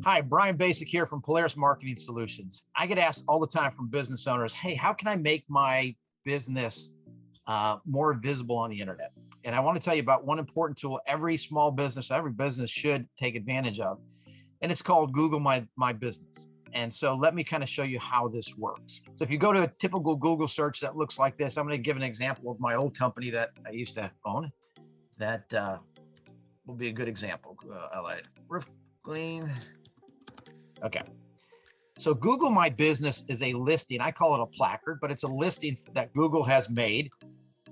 Hi, Brian Basic here from Polaris Marketing Solutions. I get asked all the time from business owners, hey, how can I make my business more visible on the internet? And I want to tell you about one important tool every small business, every business should take advantage of. And it's called Google My Business. And so let me kind of show you how this works. So if you go to a typical Google search that looks like this, I'm going to give an example of my old company that I used to own. That will be a good example. I like it. Roof Clean. Okay. So Google My Business is a listing. I call it a placard, but it's a listing that Google has made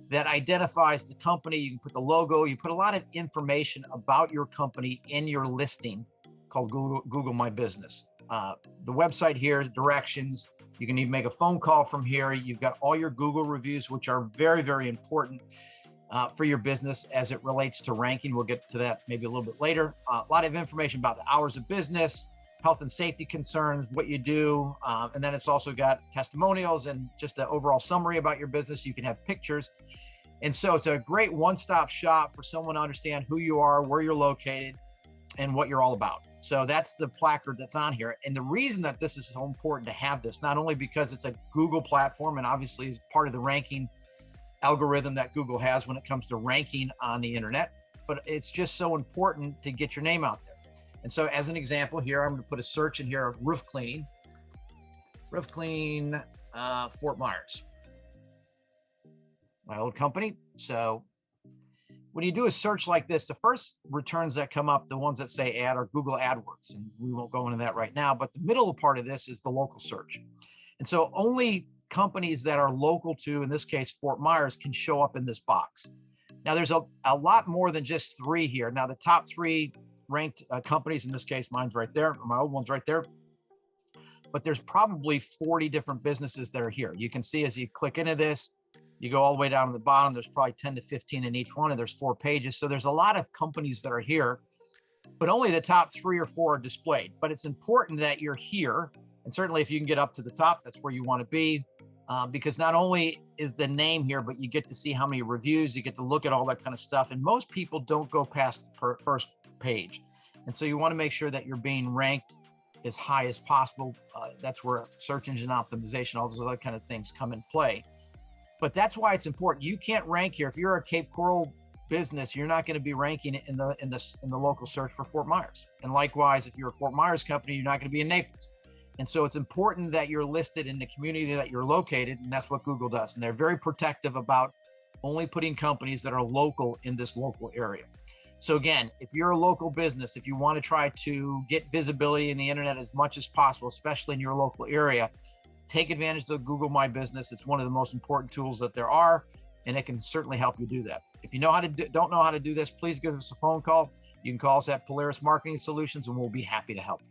that identifies the company. You can put the logo, you put a lot of information about your company in your listing called Google My Business. The website here is directions. You can even make a phone call from here. You've got all your Google reviews, which are very, very important for your business as it relates to ranking. We'll get to that maybe a little bit later. A lot of information about the hours of business, health and safety concerns, what you do. And then it's also got testimonials and just an overall summary about your business. You can have pictures. And so it's a great one-stop shop for someone to understand who you are, where you're located, and what you're all about. So that's the placard that's on here. And the reason that this is so important to have this, not only because it's a Google platform and obviously is part of the ranking algorithm that Google has when it comes to ranking on the internet, but it's just so important to get your name out there. And so as an example here, I'm going to put a search in here of roof cleaning, Fort Myers, my old company. So when you do a search like this, the first returns that come up, the ones that say ad, are Google AdWords. And we won't go into that right now, but the middle part of this is the local search. And so only companies that are local to, in this case, Fort Myers, can show up in this box. Now there's a lot more than just three here. Now the top three ranked companies, in this case, mine's right there, my old one's right there, but there's probably 40 different businesses that are here. You can see as you click into this, you go all the way down to the bottom, there's probably 10 to 15 in each one, and there's 4 pages. So there's a lot of companies that are here, but only the top 3 or 4 are displayed. But it's important that you're here. And certainly if you can get up to the top, that's where you want to be, because not only is the name here, but you get to see how many reviews, you get to look at all that kind of stuff. And most people don't go past the first page. And so you want to make sure that you're being ranked as high as possible. That's where search engine optimization, all those other kind of things come in play. But that's why it's important. You can't rank here. If you're a Cape Coral business, you're not going to be ranking in the local search for Fort Myers. And likewise, if you're a Fort Myers company, you're not going to be in Naples. And so it's important that you're listed in the community that you're located, and that's what Google does. And they're very protective about only putting companies that are local in this local area. So again, if you're a local business, if you want to try to get visibility in the internet as much as possible, especially in your local area, take advantage of Google My Business. It's one of the most important tools that there are, and it can certainly help you do that. If you don't know how to do this, please give us a phone call. You can call us at Polaris Marketing Solutions, and we'll be happy to help you.